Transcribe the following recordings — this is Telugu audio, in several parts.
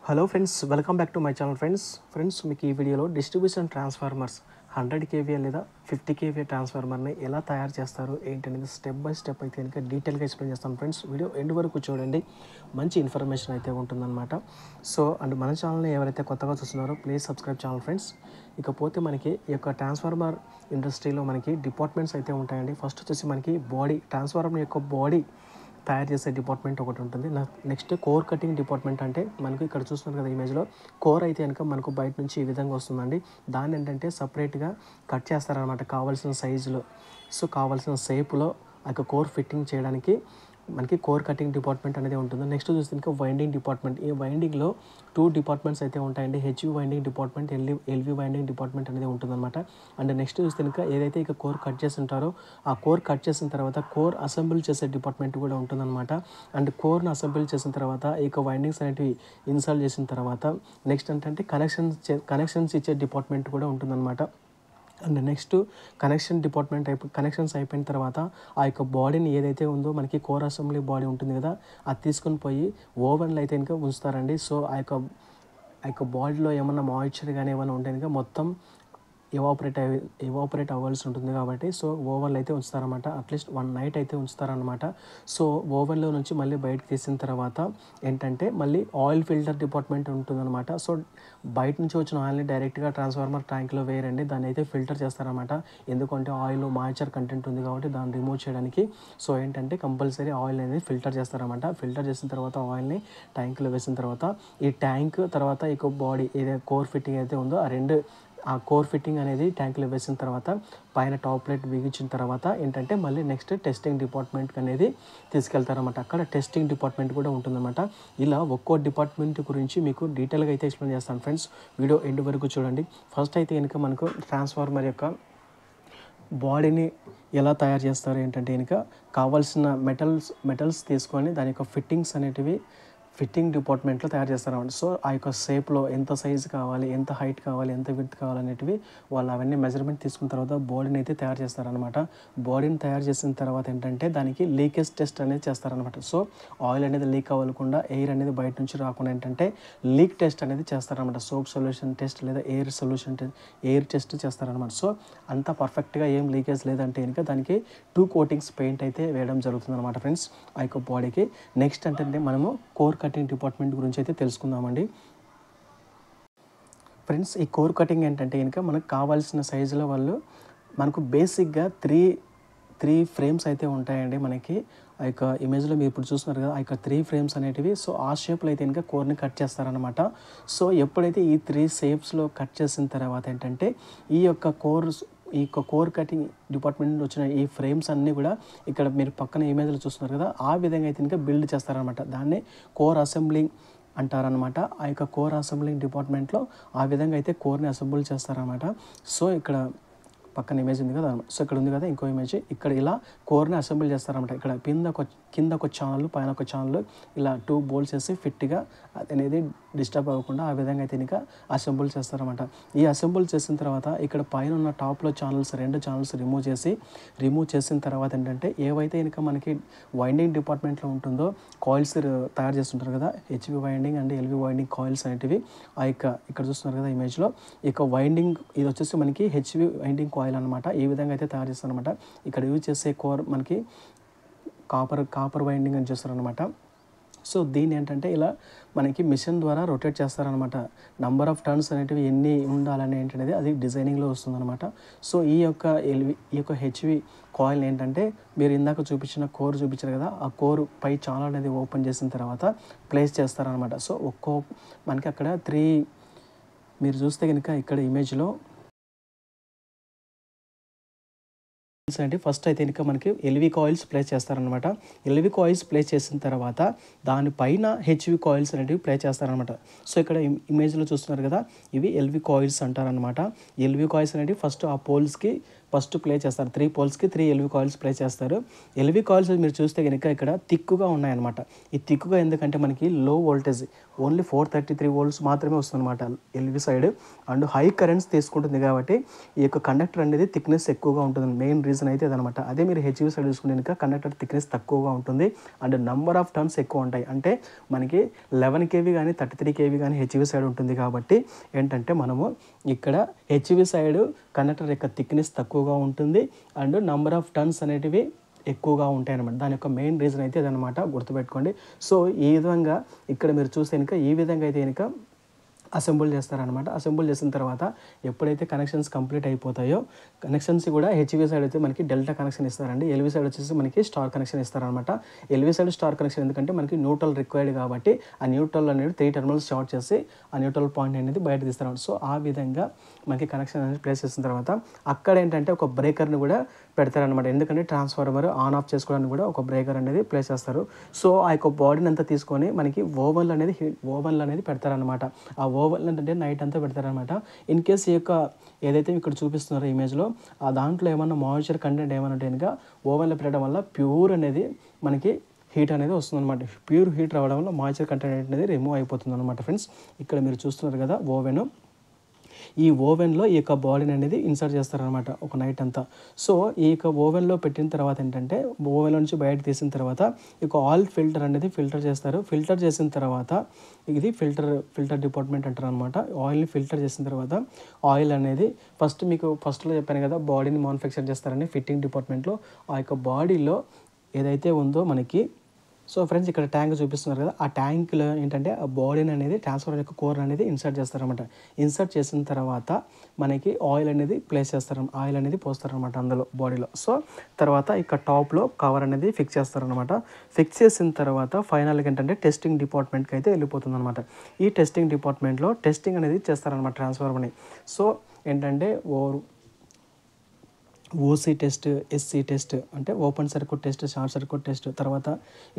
Hello friends, welcome back to my channel. Friends మీకు ఈ వీడియోలో డిస్ట్రిబ్యూషన్ ట్రాన్స్ఫార్మర్స్ 100 kVA లేదా 50 kVA ట్రాన్స్ఫార్మర్ని ఎలా తయారు చేస్తారు ఏంటనేది స్టెప్ బై స్టెప్ అయితే కనుక డీటెయిల్గా ఎక్స్ప్లెయిన్ చేస్తాను. ఫ్రెండ్స్ వీడియో ఎండ్ వరకు చూడండి, మంచి ఇన్ఫర్మేషన్ అయితే ఉంటుందన్నమాట. సో అండ్ మన ఛానల్ని ఎవరైతే కొత్తగా చూస్తున్నారో ప్లీజ్ సబ్స్క్రైబ్ ఛానల్ ఫ్రెండ్స్. ఇకపోతే మనకి ఈ యొక్క ట్రాన్స్ఫార్మర్ ఇండస్ట్రీలో మనకి డిపార్ట్మెంట్స్ అయితే ఉంటాయండి. ఫస్ట్ వచ్చేసి మనకి బాడీ, ట్రాన్స్ఫార్మర్ యొక్క బాడీ తయారు చేసే డిపార్ట్మెంట్ ఒకటి ఉంటుంది. నెక్స్ట్ కోర్ కటింగ్ డిపార్ట్మెంట్, అంటే మనకు ఇక్కడ చూస్తున్నారు కదా ఇమేజ్లో, కోర్ అయితే కనుక మనకు బయట నుంచి ఈ విధంగా వస్తుందండి. దాన్ని ఏంటంటే సపరేట్గా కట్ చేస్తారనమాట కావాల్సిన సైజులో. సో కావాల్సిన షేప్లో ఆ యొక్క కోర్ ఫిట్టింగ్ చేయడానికి మనకి కోర్ కటింగ్ డిపార్ట్మెంట్ అనేది ఉంటుంది. నెక్స్ట్ చూస్తే ఇంకా వైండింగ్ డిపార్ట్మెంట్. ఈ వైండింగ్లో 2 డిపార్ట్మెంట్స్ అయితే ఉంటాయండి. HV winding department, LV winding department అనేది ఉంటుందన్నమాట. అండ్ నెక్స్ట్ చూస్తే ఇంకా ఏదైతే ఇక కోర్ కట్ చేసి ఉంటారో ఆ కోర్ కట్ చేసిన తర్వాత కోర్ అసెంబుల్ చేసే డిపార్ట్మెంట్ కూడా ఉంటుందన్నమాట. అండ్ కోర్ని అసెంబుల్ చేసిన తర్వాత ఇక వైండింగ్స్ అనేటివి ఇన్స్టాల్ చేసిన తర్వాత నెక్స్ట్ ఏంటంటే కనెక్షన్స్ ఇచ్చే డిపార్ట్మెంట్ కూడా ఉంటుందన్నమాట. అండ్ నెక్స్ట్ కనెక్షన్స్ అయిపోయిన తర్వాత ఆ యొక్క బాడీని ఏదైతే ఉందో మనకి కోర్ అసెంబ్లీ బాడీ ఉంటుంది కదా, అది తీసుకొని పోయి ఓవెన్లో అయితే ఇంకా ఉంచుతారండి. సో ఆ యొక్క బాడీలో ఏమన్నా మాయిశ్చర్ కానీ ఏమైనా ఉంటే కనుక మొత్తం ఎవాపరేట్ అవ్వాల్సి ఉంటుంది కాబట్టి సో ఓవెన్లో అయితే ఉంచుతారనమాట. అట్లీస్ట్ 1 night అయితే ఉంచుతారనమాట. సో ఓవెన్లో నుంచి మళ్ళీ బయటకు తీసిన తర్వాత ఏంటంటే మళ్ళీ ఆయిల్ ఫిల్టర్ డిపార్ట్మెంట్ ఉంటుందన్నమాట. సో బయట నుంచి వచ్చిన ఆయిల్ని డైరెక్ట్గా ట్రాన్స్ఫార్మర్ ట్యాంక్లో వేయరండి, దాన్ని అయితే ఫిల్టర్ చేస్తారనమాట. ఎందుకంటే ఆయిల్ మాయిశ్చర్ కంటెంట్ ఉంది కాబట్టి దాన్ని రిమూవ్ చేయడానికి సో ఏంటంటే కంపల్సరీ ఆయిల్ అనేది ఫిల్టర్ చేస్తారనమాట. ఫిల్టర్ చేసిన తర్వాత ఆయిల్ని ట్యాంక్లో వేసిన తర్వాత ఈ ట్యాంక్ తర్వాత ఇక బాడీ ఏదైతే కోర్ ఫిట్టింగ్ అయితే ఉందో ఆ కోర్ ఫిట్టింగ్ అనేది ట్యాంక్లో వేసిన తర్వాత పైన టాప్ ప్లేట్ బిగించిన తర్వాత ఏంటంటే మళ్ళీ నెక్స్ట్ టెస్టింగ్ డిపార్ట్మెంట్కి అనేది తీసుకెళ్తారన్నమాట. అక్కడ టెస్టింగ్ డిపార్ట్మెంట్ కూడా ఉంటుందన్నమాట. ఇలా ఒక్కో డిపార్ట్మెంట్ గురించి మీకు డీటెయిల్గా అయితే ఎక్స్ప్లెయిన్ చేస్తాను ఫ్రెండ్స్. వీడియో ఎండ్ వరకు చూడండి. ఫస్ట్ అయితే కనుక మనకు ట్రాన్స్ఫార్మర్ యొక్క బాడీని ఎలా తయారు చేస్తారు ఏంటంటే కనుక కావాల్సిన మెటల్స్ తీసుకొని దాని యొక్క ఫిట్టింగ్స్ అనేటివి ఫిట్టింగ్ డిపార్ట్మెంట్లో తయారు చేస్తారన్నమాట. సో ఆ యొక్క షేప్లో ఎంత సైజు కావాలి, ఎంత హైట్ కావాలి, ఎంత విడ్త్ కావాలి అనేటివి వాళ్ళు అవన్నీ మెజర్మెంట్ తీసుకున్న తర్వాత బాడీని అయితే తయారు చేస్తారనమాట. బాడీని తయారు చేసిన తర్వాత ఏంటంటే దానికి లీకేజ్ టెస్ట్ అనేది చేస్తారనమాట. సో ఆయిల్ అనేది లీక్ అవ్వకుండా, ఎయిర్ అనేది బయట నుంచి రాకుండా ఏంటంటే లీక్ టెస్ట్ అనేది చేస్తారనమాట. సోప్ సొల్యూషన్ టెస్ట్ లేదా ఎయిర్ టెస్ట్ చేస్తారనమాట. సో అంత పర్ఫెక్ట్గా ఏం లీకేజ్ లేదంటే కనుక దానికి 2 coatings పెయింట్ అయితే వేయడం జరుగుతుంది అనమాట ఫ్రెండ్స్ ఆ యొక్క బాడీకి. నెక్స్ట్ అంటే మనము కోర్ కటింగ్ డిపార్ట్మెంట్ గురించి అయితే తెలుసుకుందామండి. ఫ్రెండ్స్ ఈ కోర్ కటింగ్ ఏంటంటే కనుక మనకు కావాల్సిన సైజులో వాళ్ళు మనకు బేసిక్గా త్రీ ఫ్రేమ్స్ అయితే ఉంటాయండి. మనకి ఆ యొక్క ఇమేజ్లో మీరు ఇప్పుడు చూస్తున్నారు కదా, ఆ యొక్క 3 frames అనేటివి సో ఆ షేప్లో అయితే కనుక కోర్ని కట్ చేస్తారనమాట. సో ఎప్పుడైతే ఈ 3 shapesలో కట్ చేసిన తర్వాత ఏంటంటే ఈ యొక్క కోర్ కటింగ్ డిపార్ట్మెంట్ నుంచి వచ్చిన ఈ ఫ్రేమ్స్ అన్నీ కూడా ఇక్కడ మీరు పక్కన ఇమేజ్లో చూస్తున్నారు కదా, ఆ విధంగా అయితే ఇంకా బిల్డ్ చేస్తారనమాట. దాన్ని కోర్ అసెంబ్లింగ్ అంటారనమాట. ఆ యొక్క కోర్ అసెంబ్లింగ్ డిపార్ట్మెంట్లో ఆ విధంగా అయితే కోర్ని అసెంబుల్ చేస్తారనమాట. సో ఇక్కడ పక్కన ఇమేజ్ ఉంది కదా, సో ఇక్కడ ఉంది కదా ఇంకో ఇమేజ్, ఇక్కడ ఇలా కోర్ని అసెంబుల్ చేస్తారనమాట. ఇక్కడ కింద ఒక ఛానల్ పైన ఒక ఛానల్ ఇలా 2 bolts వేసి ఫిట్గా అనేది డిస్టర్బ్ అవ్వకుండా ఆ విధంగా అయితే ఇంకా అసెంబుల్ చేస్తారనమాట. ఈ అసెంబుల్ చేసిన తర్వాత ఇక్కడ పైన ఉన్న టాప్లో 2 ఛానల్స్ రిమూవ్ చేసిన తర్వాత ఏంటంటే ఏవైతే ఇంకా మనకి వైండింగ్ డిపార్ట్మెంట్లో ఉంటుందో కాయిల్స్ తయారు చేస్తుంటారు కదా, HV winding and LV winding coils అనేటివి ఆ యొక్క ఇక్కడ చూస్తున్నారు కదా ఇమేజ్లో, ఇక వైండింగ్ ఇది వచ్చేసి మనకి హెచ్వి వైండింగ్ కాయిల్ అనమాట. ఈ విధంగా అయితే తయారు చేస్తారనమాట. ఇక్కడ యూజ్ చేసే కోర్ మనకి కాపర్ వైండింగ్ అని చేస్తారనమాట. సో దీన్ని ఏంటంటే ఇలా మనకి మిషన్ ద్వారా రొటేట్ చేస్తారనమాట. నంబర్ ఆఫ్ టర్న్స్ అనేటివి ఎన్ని ఉండాలని ఏంటనేది అది డిజైనింగ్లో వస్తుందన్నమాట. సో ఈ యొక్క హెచ్వి కాయిల్ ఏంటంటే మీరు ఇందాక చూపించారు కదా, ఆ కోర్ పై ఛానల్ అనేది ఓపెన్ చేసిన తర్వాత ప్లేస్ చేస్తారనమాట. సో మనకి అక్కడ 3 మీరు చూస్తే కనుక ఇక్కడ ఇమేజ్లో అంటే ఫస్ట్ అయితే కనుక మనకి ఎల్వి కాయిల్స్ ప్లేస్ చేస్తారనమాట. ఎల్వి కాయిల్స్ ప్లేస్ చేసిన తర్వాత దానిపైన హెచ్వి కాయిల్స్ అనేటివి ప్లేస్ చేస్తారనమాట. సో ఇక్కడ ఇమేజ్లో చూస్తున్నారు కదా, ఇవి ఎల్వి కాయిల్స్ అంటారనమాట. ఎల్వి కాయిల్స్ అనేవి ఫస్ట్ ఆ పోల్స్కి ప్లే చేస్తారు. 3 polesకి 3 ఎల్వి కాయిల్స్ ప్లే చేస్తారు. ఎల్వి కాయిల్స్ మీరు చూస్తే కనుక ఇక్కడ థిక్గా ఉన్నాయన్నమాట. ఈ థిక్గా ఎందుకంటే మనకి లో వోల్టేజ్ ఓన్లీ 433 వోల్ట్స్ మాత్రమే వస్తుందన్నమాట LV side. And high currents తీసుకుంటుంది కాబట్టి ఈ యొక్క కండక్టర్ అనేది థిక్నెస్ ఎక్కువగా ఉంటుంది. మెయిన్ రీజన్ అయితే అదనమాట. అదే మీరు హెచ్వి సైడ్ చూసుకుంటే కనుక కండక్టర్ థిక్నెస్ తక్కువగా ఉంటుంది అండ్ నంబర్ ఆఫ్ టర్న్స్ ఎక్కువ ఉంటాయి. అంటే మనకి 11 kV కానీ 33 kV కానీ హెచ్వి సైడ్ ఉంటుంది కాబట్టి ఏంటంటే మనము ఇక్కడ హెచ్వి సైడ్ కండక్టర్ యొక్క థిక్నెస్ తక్కువగా ఉంటుంది అండ్ నంబర్ ఆఫ్ టర్న్స్ అనేటివి ఎక్కువగా ఉంటాయి అనమాట. దాని యొక్క మెయిన్ రీజన్ అయితే అదనమాట, గుర్తుపెట్టుకోండి. సో ఈ విధంగా ఇక్కడ మీరు చూస్తే కనుక ఈ విధంగా అయితే కనుక అసెంబుల్ చేస్తారనమాట. అసెంబుల్ చేసిన తర్వాత ఎప్పుడైతే కనెక్షన్స్ కంప్లీట్ అయిపోతాయో కనెక్షన్స్ కూడా హెచ్వి సైడ్ అయితే మనకి డెల్టా కనెక్షన్ ఇస్తారండి. ఎల్వి సైడ్ వచ్చేసి మనకి స్టార్ కనెక్షన్ ఇస్తారనమాట. ఎల్వి సైడ్ స్టార్ కనెక్షన్ ఎందుకంటే మనకి న్యూట్రల్ రిక్వైర్డ్ కాబట్టి ఆ న్యూట్రల్ అనేది 3 టెర్మినల్స్ షార్ట్ చేసి ఆ న్యూట్రల్ పాయింట్ అనేది బయట తీస్తారనమాట. సో ఆ విధంగా మనకి కనెక్షన్ అనేది ప్లేస్ చేసిన తర్వాత అక్కడ ఏంటంటే ఒక బ్రేకర్ని కూడా పెడతారనమాట. ఎందుకంటే ట్రాన్స్ఫార్మర్ ఆన్ ఆఫ్ చేసుకోవడానికి కూడా ఒక బ్రేకర్ అనేది ప్లేస్ చేస్తారు. సో ఆ యొక్క బాడీని అంతా తీసుకొని మనకి ఓవెన్లు అనేది పెడతారనమాట. ఆ ఓవెన్ అంటే నైట్ అంతా పెడతారనమాట. ఇన్ కేస్ ఈ యొక్క ఏదైతే ఇక్కడ చూపిస్తున్నారో ఇమేజ్లో ఆ దాంట్లో ఏమన్నా మాయిశ్చర్ కంటెంట్ ఏమన్నా ఉంటే కనుక ఓవెన్లో పెట్టడం వల్ల ప్యూర్ అనేది మనకి హీట్ అనేది వస్తుందన్నమాట. ప్యూర్ హీట్ రావడం వల్ల మాయిశ్చర్ కంటెంట్ అనేది రిమూవ్ అయిపోతుంది అనమాట. ఫ్రెండ్స్ ఇక్కడ మీరు చూస్తున్నారు కదా ఓవెన్, ఈ ఓవెన్లో ఈ యొక్క బాడీని అనేది ఇన్సర్ట్ చేస్తారనమాట ఒక నైట్ అంతా. సో ఈ యొక్క ఓవెన్లో పెట్టిన తర్వాత ఏంటంటే ఓవెన్లో నుంచి బయట తీసిన తర్వాత ఈ యొక్క ఆయిల్ ఫిల్టర్ అనేది ఫిల్టర్ చేస్తారు. ఫిల్టర్ చేసిన తర్వాత ఇది ఫిల్టర్ డిపార్ట్మెంట్ అంటారు అనమాట. ఆయిల్ని ఫిల్టర్ చేసిన తర్వాత ఆయిల్ అనేది ఫస్ట్లో చెప్పాను కదా బాడీని మ్యానుఫ్యాక్చర్ చేస్తారని ఫిట్టింగ్ డిపార్ట్మెంట్లో ఆ యొక్క బాడీలో ఏదైతే ఉందో మనకి. సో ఫ్రెండ్స్ ఇక్కడ ట్యాంక్ చూపిస్తున్నారు కదా, ఆ ట్యాంక్లో ఏంటంటే ఆ బాడీని అనేది ట్రాన్స్ఫర్ యొక్క కోర్ అనేది ఇన్సర్ట్ చేస్తారనమాట. ఇన్సర్ట్ చేసిన తర్వాత మనకి ఆయిల్ అనేది ప్లేస్ చేస్తారు, ఆయిల్ అనేది పోస్తారనమాట అందులో బాడీలో. సో తర్వాత ఇక్కడ టాప్లో కవర్ అనేది ఫిక్స్ చేస్తారనమాట. ఫిక్స్ చేసిన తర్వాత ఫైనల్గా ఏంటంటే టెస్టింగ్ డిపార్ట్మెంట్కి అయితే వెళ్ళిపోతుంది అనమాట. ఈ టెస్టింగ్ డిపార్ట్మెంట్లో టెస్టింగ్ అనేది చేస్తారనమాట ట్రాన్స్ఫార్మర్ని. సో ఏంటంటే ఓసీ టెస్ట్, ఎస్సీ టెస్ట్ అంటే open circuit test, short circuit test, తర్వాత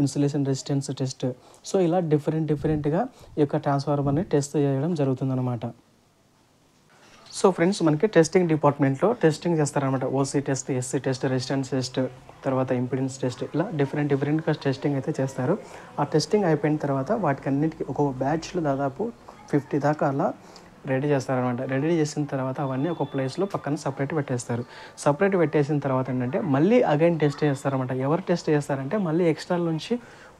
ఇన్సులేషన్ రెసిస్టెన్స్ టెస్ట్. సో ఇలా డిఫరెంట్గా ఈ యొక్క ట్రాన్స్ఫార్మర్ని టెస్ట్ చేయడం జరుగుతుందన్నమాట. సో ఫ్రెండ్స్ మనకి టెస్టింగ్ డిపార్ట్మెంట్లో టెస్టింగ్ చేస్తారనమాట. OC test, SC test, resistance test, తర్వాత ఇంపిడెన్స్ టెస్ట్, ఇలా డిఫరెంట్గా టెస్టింగ్ అయితే చేస్తారు. ఆ టెస్టింగ్ అయిపోయిన తర్వాత వాటికి అన్నిటికీ ఒక బ్యాచ్లో దాదాపు 50 దాకా అలా రెడీ చేస్తారనమాట. రెడీ చేసిన తర్వాత అవన్నీ ఒక ప్లేస్లో పక్కన సపరేట్ పెట్టేస్తారు. సపరేట్ పెట్టేసిన తర్వాత ఏంటంటే మళ్ళీ అగైన్ టెస్ట్ చేస్తారనమాట. ఎవరు టెస్ట్ చేస్తారంటే మళ్ళీ ఎక్స్టర్నల్ నుంచి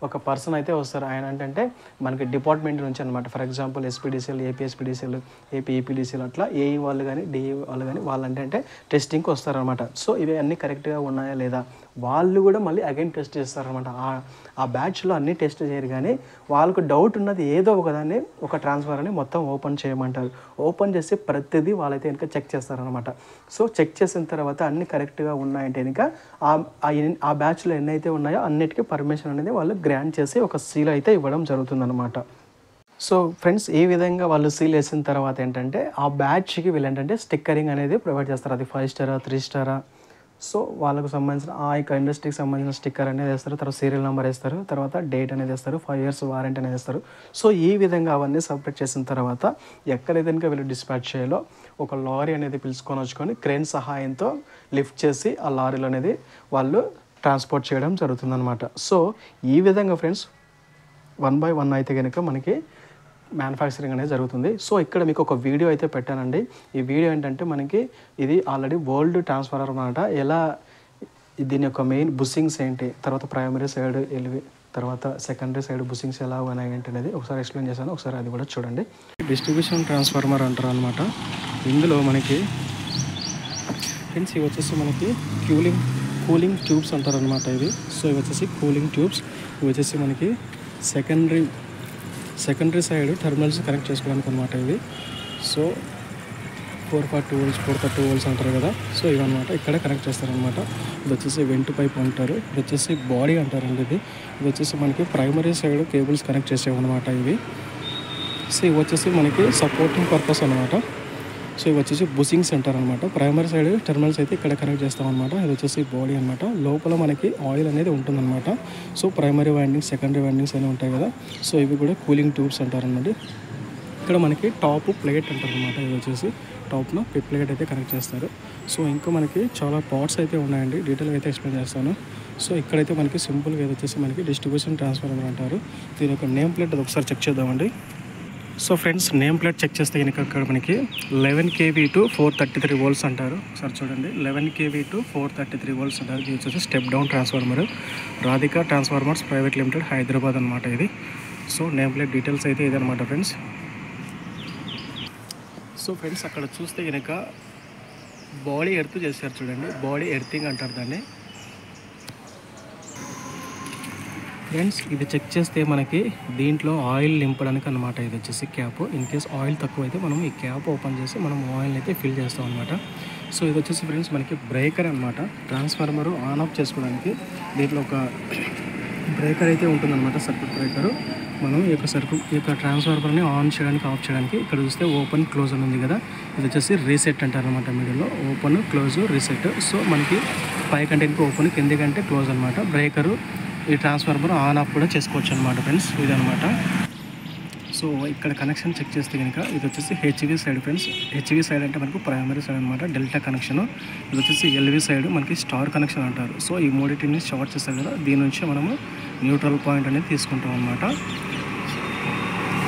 ఒక పర్సన్ అయితే వస్తారు. ఆయన ఏంటంటే మనకి డిపార్ట్మెంట్ నుంచి అనమాట. For example SPDCL, APSPDCL, APEPDCL అట్లా ఏఈ వాళ్ళు కానీ డిఈ వాళ్ళు కానీ వాళ్ళంటే టెస్టింగ్కి వస్తారనమాట. సో ఇవి అన్నీ కరెక్ట్గా ఉన్నాయా లేదా వాళ్ళు కూడా మళ్ళీ అగైన్ టెస్ట్ చేస్తారనమాట. ఆ బ్యాచ్లో అన్నీ టెస్ట్ చేయరు కానీ వాళ్ళకు డౌట్ ఉన్నది ఏదో ఒకదాన్ని ఒక ట్రాన్స్ఫార్మర్ని మొత్తం ఓపెన్ చేయమంటారు. ఓపెన్ చేసి ప్రతిదీ వాళ్ళైతే కనుక చెక్ చేస్తారనమాట. సో చెక్ చేసిన తర్వాత అన్నీ కరెక్ట్గా ఉన్నాయంటే కనుక ఆ బ్యాచ్లో ఎన్నైతే ఉన్నాయో అన్నిటికీ పర్మిషన్ అనేది వాళ్ళు గ్రాంట్ చేసి ఒక సీల్ అయితే ఇవ్వడం జరుగుతుందన్నమాట. సో ఫ్రెండ్స్ ఈ విధంగా వాళ్ళు సీల్ వేసిన తర్వాత ఏంటంటే ఆ బ్యాచ్కి వీళ్ళు ఏంటంటే స్టిక్కరింగ్ అనేది ప్రొవైడ్ చేస్తారు. అది 5 స్టారా 3 స్టారా. సో వాళ్ళకు సంబంధించిన ఆ యొక్క ఇండస్ట్రీకి సంబంధించిన స్టిక్కర్ అనేది వేస్తారు, తర్వాత సీరియల్ నెంబర్ వేస్తారు, తర్వాత డేట్ అనేది వేస్తారు, 5 years వారంటీ అనేది వేస్తారు. సో ఈ విధంగా అవన్నీ సపరేట్ చేసిన తర్వాత ఎక్కడైతే కనుక వీళ్ళు డిస్పాచ్ చేయాలో ఒక లారీ అనేది పిలుచుకొని వచ్చుకొని క్రేన్ సహాయంతో లిఫ్ట్ చేసి ఆ లారీలు అనేది వాళ్ళు ట్రాన్స్పోర్ట్ చేయడం జరుగుతుందన్నమాట. సో ఈ విధంగా ఫ్రెండ్స్ 1 by 1 అయితే కనుక మనకి మ్యానుఫ్యాక్చరింగ్ అనేది జరుగుతుంది. సో ఇక్కడ మీకు ఒక వీడియో అయితే పెట్టానండి. ఈ వీడియో ఏంటంటే మనకి ఇది ఆల్రెడీ వరల్డ్ ట్రాన్స్ఫార్మర్ అన్నమాట. ఎలా దీని యొక్క మెయిన్ బుస్సింగ్స్ ఏంటి, తర్వాత ప్రైమరీ సైడ్ ఎల్వి, తర్వాత సెకండరీ సైడ్ బుస్సింగ్స్ ఎలా ఉన్నాయి ఏంటి అనేది ఒకసారి ఎక్స్ప్లెయిన్ చేశాను. ఒకసారి అది కూడా చూడండి. డిస్ట్రిబ్యూషన్ ట్రాన్స్ఫార్మర్ అంటారు అనమాట. ఇందులో మనకి ఫ్రెండ్స్ ఇవి వచ్చేసి మనకి కూలింగ్ ట్యూబ్స్ అంటారు అనమాట ఇవి. సో ఇవి వచ్చేసి కూలింగ్ ట్యూబ్స్. ఇవి వచ్చేసి మనకి సెకండరీ సైడ్ టెర్మినల్స్ కనెక్ట్ చేసుకోవడానికి అనమాట ఇవి. సో 440 volts 430 volts అంటారు కదా. సో ఇవన్నమాట ఇక్కడ కనెక్ట్ చేస్తారనమాట. ఇది వచ్చేసి వెంట్ పైప్ అంటారు, ఇది వచ్చేసి బాడీ అంటారండి. ఇది వచ్చేసి మనకి ప్రైమరీ సైడ్ కేబుల్స్ కనెక్ట్ చేసేవన్నమాట ఇవి. సో ఇవి వచ్చేసి మనకి సపోర్టింగ్ పర్పస్ అనమాట. సో ఇవి వచ్చేసి బుసింగ్స్ అంటారు అనమాట. ప్రైమరీ సైడ్ టెర్మినల్స్ అయితే ఇక్కడ కనెక్ట్ చేస్తామన్నమాట. ఇది వచ్చేసి బాడీ అనమాట. లోపల మనకి ఆయిల్ అనేది ఉంటుందన్నమాట. So primary windings, secondary windings అనేవి ఉంటాయి కదా. సో ఇవి కూడా కూలింగ్ ట్యూబ్స్ అంటారన్నమాట. ఇక్కడ మనకి టాప్ ప్లేట్ అంటారు అనమాట. ఇది వచ్చేసి టాప్లో ప్లేట్ అయితే కనెక్ట్ చేస్తారు. సో ఇంకా మనకి చాలా పార్ట్స్ అయితే ఉన్నాయండి. డీటెయిల్గా అయితే ఎక్స్ప్లెయిన్ చేస్తాను. సో ఇక్కడైతే మనకి సింపుల్గా ఇది వచ్చేసి మనకి డిస్ట్రిబ్యూషన్ ట్రాన్స్ఫార్మర్ అంటారు. దీని యొక్క నేమ్ ప్లేట్ అది ఒకసారి చెక్ చేద్దామండి. So friends, name plate check చేస్తే కనుక అక్కడ మనకి 11 kV to 433 volts అంటారు. ఒకసారి చూడండి, 11 kV to 433 volts అంటారు. ఇది వచ్చేసి step down transformer, Radhika transformers private limited, Hyderabad అనమాట ఇది. సో నేమ్ ప్లేట్ డీటెయిల్స్ అయితే ఇదనమాట ఫ్రెండ్స్. సో ఫ్రెండ్స్, అక్కడ చూస్తే కనుక బాడీ ఎర్త్ చేశారు చూడండి, బాడీ ఎర్తింగ్ అంటారు దాన్ని. ఫ్రెండ్స్, ఇది చెక్ చేస్తే మనకి దీంట్లో ఆయిల్ నింపడానికి అనమాట. ఇది వచ్చేసి క్యాప్. ఇన్ కేస్ ఆయిల్ తక్కువ అయితే మనం ఈ క్యాప్ ఓపెన్ చేసి మనం ఆయిల్ అయితే ఫిల్ చేస్తాం అనమాట. సో ఇది వచ్చేసి ఫ్రెండ్స్ మనకి బ్రేకర్ అనమాట. ట్రాన్స్ఫార్మర్ ఆన్ ఆఫ్ చేసుకోవడానికి దీంట్లో ఒక బ్రేకర్ అయితే ఉంటుందన్నమాట, సర్క్యూట్ బ్రేకరు. మనం ఈ యొక్క ట్రాన్స్ఫార్మర్ని ఆన్ చేయడానికి ఆఫ్ చేయడానికి ఇక్కడ చూస్తే ఓపెన్ క్లోజ్ అని ఉంది కదా, ఇది వచ్చేసి రీసెట్ అంటారు అనమాట. మీడియోలో ఓపెన్ క్లోజ్ రీసెట్. సో మనకి పై కంటెంట్కి ఓపెన్, కిందికంటే క్లోజ్ అనమాట. బ్రేకరు ఈ ట్రాన్స్ఫార్మర్ ఆన్ ఆఫ్ కూడా చేసుకోవచ్చు అనమాట ఫ్రెండ్స్, ఇదనమాట. సో ఇక్కడ కనెక్షన్ చెక్ చేస్తే కనుక ఇది వచ్చేసి HV side friends. HV side అంటే మనకు ప్రైమరీ సైడ్ అనమాట, డెల్టా కనెక్షన్. ఇది వచ్చేసి ఎల్వి సైడ్ మనకి స్టార్ కనెక్షన్ అంటారు. సో ఈ మూడింటిని షార్ట్ చేస్తారు కదా, దీని నుంచి మనము న్యూట్రల్ పాయింట్ అనేది తీసుకుంటాం అనమాట.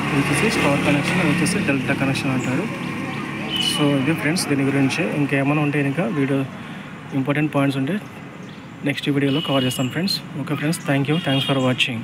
ఇది వచ్చేసి స్టార్ కనెక్షన్, ఇది వచ్చేసి డెల్టా కనెక్షన్ అంటారు. సో ఇది ఫ్రెండ్స్ దీని గురించి. ఇంకేమైనా ఉంటే ఇంకా వీడియో ఇంపార్టెంట్ పాయింట్స్ ఉంటే నెక్స్ట్ వీడియోలో కవర్ చేస్తాను friends. Okay friends, thanks for watching.